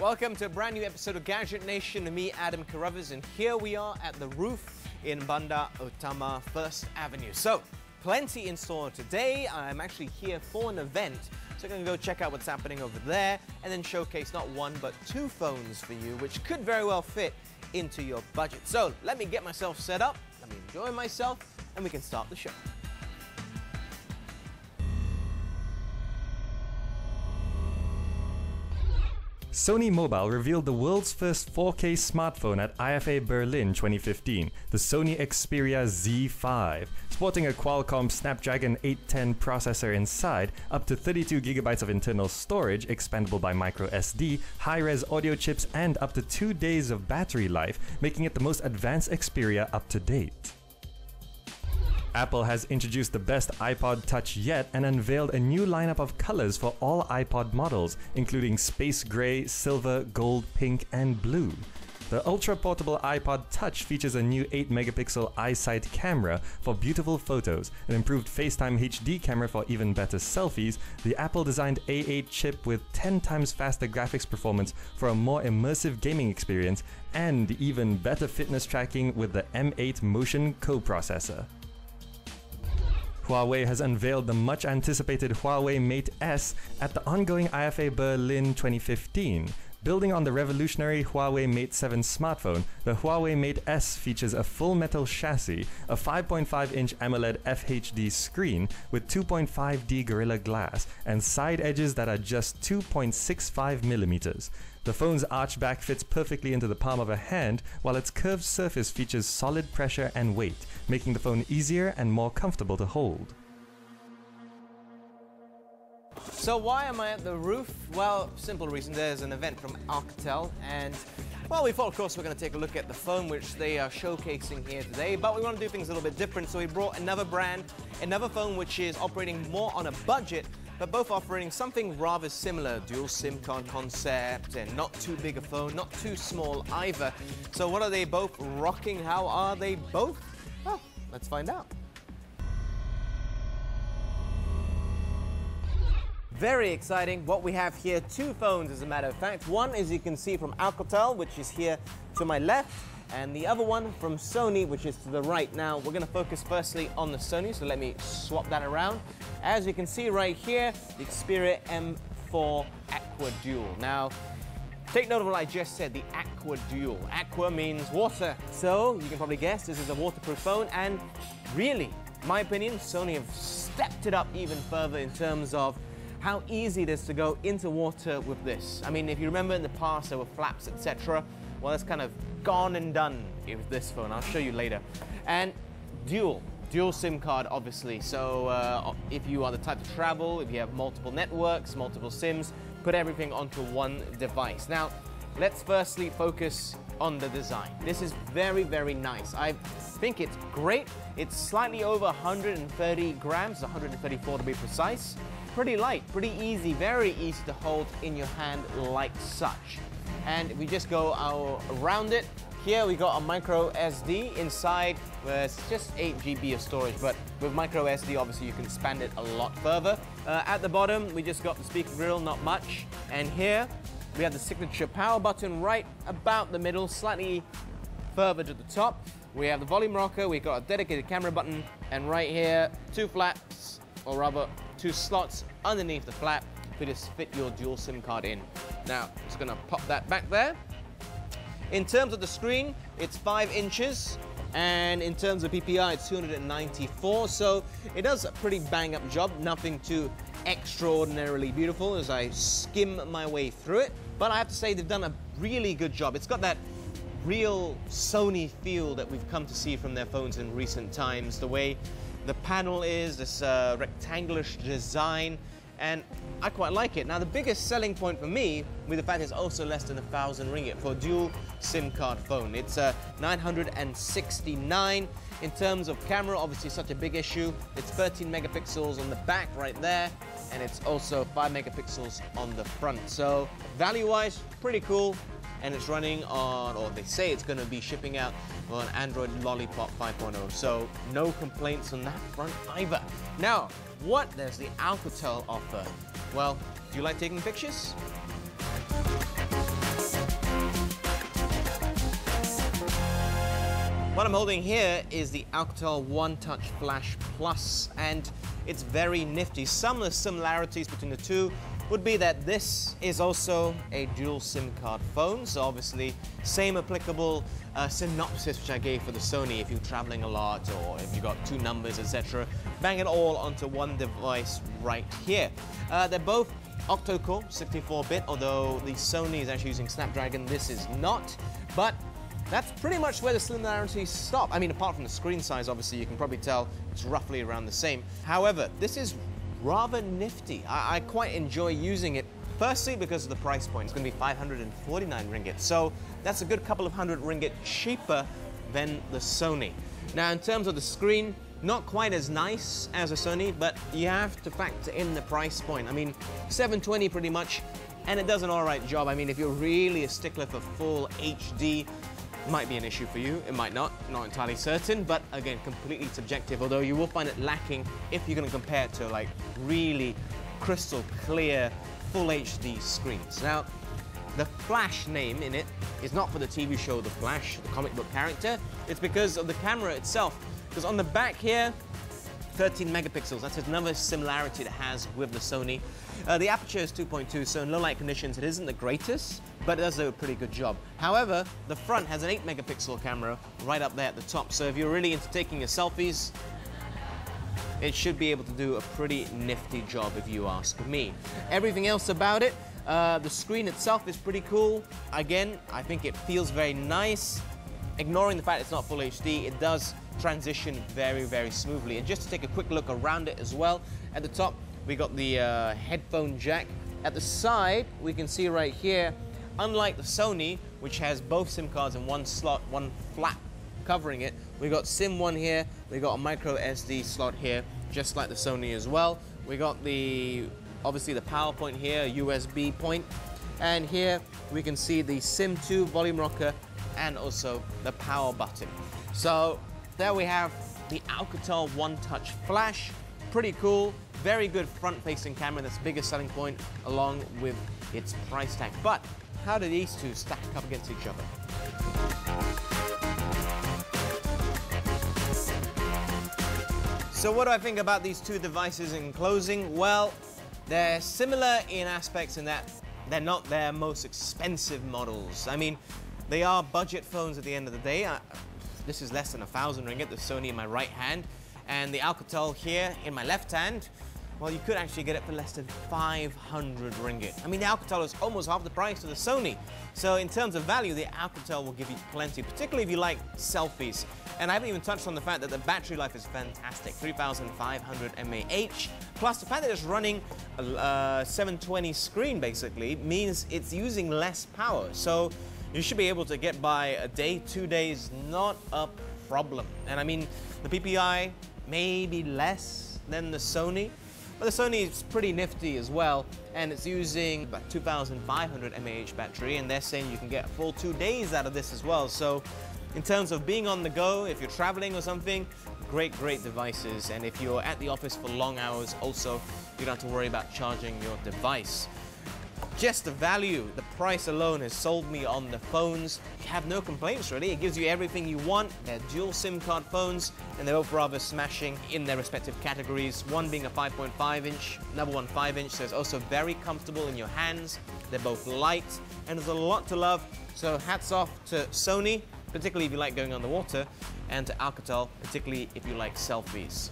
Welcome to a brand new episode of Gadget Nation with me, Adam Carruthers, and here we are at the roof in Bandar Utama, 1st Avenue. So, plenty in store today. I'm actually here for an event, so I'm going to go check out what's happening over there and then showcase not one but two phones for you, which could very well fit into your budget. So, let me get myself set up, let me enjoy myself, and we can start the show. Sony Mobile revealed the world's first 4K smartphone at IFA Berlin 2015, the Sony Xperia Z5. Sporting a Qualcomm Snapdragon 810 processor inside, up to 32GB of internal storage, expandable by microSD, high-res audio chips, and up to 2 days of battery life, making it the most advanced Xperia up to date. Apple has introduced the best iPod Touch yet and unveiled a new lineup of colors for all iPod models, including space gray, silver, gold, pink, and blue. The ultra-portable iPod Touch features a new 8-megapixel iSight camera for beautiful photos, an improved FaceTime HD camera for even better selfies, the Apple-designed A8 chip with 10 times faster graphics performance for a more immersive gaming experience, and even better fitness tracking with the M8 Motion coprocessor. Huawei has unveiled the much-anticipated Huawei Mate S at the ongoing IFA Berlin 2015. Building on the revolutionary Huawei Mate 7 smartphone, the Huawei Mate S features a full metal chassis, a 5.5-inch AMOLED FHD screen with 2.5D Gorilla Glass, and side edges that are just 2.65mm. The phone's archback fits perfectly into the palm of a hand, while its curved surface features solid pressure and weight, making the phone easier and more comfortable to hold. So why am I at the roof? Well, simple reason. There's an event from Alcatel, and well, we thought, of course, we're going to take a look at the phone which they are showcasing here today, but we want to do things a little bit different, so we brought another brand, another phone which is operating more on a budget, but both offering something rather similar, dual SIM card concept, and not too big a phone, not too small either. So what are they both rocking? How are they both? Well, let's find out. Very exciting. What we have here, two phones as a matter of fact. One, as you can see, from Alcatel, which is here to my left, and the other one from Sony, which is to the right. Now, we're going to focus firstly on the Sony, so let me swap that around. As you can see right here, the Xperia M4 Aqua Dual. Now, take note of what I just said, the Aqua Dual. Aqua means water. So, you can probably guess this is a waterproof phone, and really, in my opinion, Sony have stepped it up even further in terms of how easy it is to go into water with this. I mean, if you remember in the past there were flaps, etc. Well, that's kind of gone and done with this phone. I'll show you later. And dual SIM card, obviously. So if you are the type to travel, if you have multiple networks, multiple SIMs, put everything onto one device. Now, let's firstly focus on the design. This is very, very nice. I think it's great. It's slightly over 130 grams, 134 to be precise. Pretty light, pretty easy, very easy to hold in your hand like such. And if we just go around it, here we got a micro SD inside, where it's just 8 GB of storage, but with micro SD, obviously you can expand it a lot further. At the bottom, we just got the speaker grill, not much. And here, we have the signature power button right about the middle, slightly further to the top. We have the volume rocker, we've got a dedicated camera button, and right here, two flaps, or rather, two slots underneath the flap to just fit your dual SIM card in. Now, just gonna pop that back there. In terms of the screen, it's 5 inches, and in terms of PPI, it's 294, so it does a pretty bang-up job, nothing too extraordinarily beautiful as I skim my way through it, but I have to say they've done a really good job. It's got that real Sony feel that we've come to see from their phones in recent times, the way the panel is, this rectangular design, and I quite like it. Now, the biggest selling point for me, with the fact it's also less than 1,000 ringgit for a dual SIM card phone. It's 969. In terms of camera, obviously such a big issue. It's 13 megapixels on the back right there, and it's also 5 megapixels on the front. So value-wise, pretty cool. And it's running on, or they say it's going to be shipping out on Android Lollipop 5.0, so no complaints on that front either. Now, what does the Alcatel offer? Well, do you like taking pictures? What I'm holding here is the Alcatel Onetouch Flash Plus, and it's very nifty. Some of the similarities between the two would be that this is also a dual SIM card phone, so obviously same applicable synopsis which I gave for the Sony. If you're traveling a lot or if you got two numbers, etc., bang it all onto one device right here. They're both octa-core 64-bit, although the Sony is actually using Snapdragon, this is not, but that's pretty much where the similarities stop. I mean, apart from the screen size, obviously, you can probably tell it's roughly around the same. However, this is rather nifty. I quite enjoy using it, firstly because of the price point. It's going to be 549 ringgit, so that's a good couple of hundred ringgit cheaper than the Sony. Now, in terms of the screen, not quite as nice as a Sony, but you have to factor in the price point. I mean, 720 pretty much, and it does an all right job. I mean, if you're really a stickler for full HD, might be an issue for you, it might not entirely certain, but again, completely subjective, although you will find it lacking if you're going to compare it to like really crystal clear full HD screens. Now, the Flash name in it is not for the TV show The Flash, the comic book character, it's because of the camera itself, because on the back here, 13 megapixels, that's another similarity it has with the Sony. The aperture is 2.2, so in low light conditions it isn't the greatest, but it does do a pretty good job. However, the front has an 8 megapixel camera right up there at the top, so if you're really into taking your selfies, it should be able to do a pretty nifty job if you ask me. Everything else about it, the screen itself is pretty cool. Again, I think it feels very nice. Ignoring the fact it's not full HD, it does transition very, very smoothly. And just to take a quick look around it as well, at the top we got the headphone jack. At the side, we can see right here, unlike the Sony, which has both SIM cards in one slot, one flap covering it, we got SIM 1 here, we got a micro SD slot here, just like the Sony as well. We got obviously the power point here, USB point, and here we can see the SIM 2 volume rocker and also the power button. So there we have the Alcatel Onetouch Flash. Pretty cool, very good front-facing camera. That's the biggest selling point along with its price tag. But how do these two stack up against each other? So what do I think about these two devices in closing? Well, they're similar in aspects in that they're not their most expensive models. I mean, they are budget phones at the end of the day. This is less than 1,000 ringgit, the Sony in my right hand, and the Alcatel here in my left hand. Well, you could actually get it for less than 500 ringgit. I mean, the Alcatel is almost half the price of the Sony. So in terms of value, the Alcatel will give you plenty, particularly if you like selfies. And I haven't even touched on the fact that the battery life is fantastic, 3,500 mAh. Plus the fact that it's running a 720 screen basically means it's using less power. So you should be able to get by a day, 2 days, not a problem. And I mean, the PPI may be less than the Sony, but the Sony is pretty nifty as well, and it's using about 2,500 mAh battery, and they're saying you can get a full 2 days out of this as well. So in terms of being on the go, if you're traveling or something, great devices. And if you're at the office for long hours also, you don't have to worry about charging your device. Just the value, the price alone has sold me on the phones. You have no complaints really. It gives you everything you want. They're dual SIM card phones, and they're both rather smashing in their respective categories. One being a 5.5 inch, another one 5 inch, so it's also very comfortable in your hands. They're both light, and there's a lot to love. So hats off to Sony, particularly if you like going on the water, and to Alcatel, particularly if you like selfies.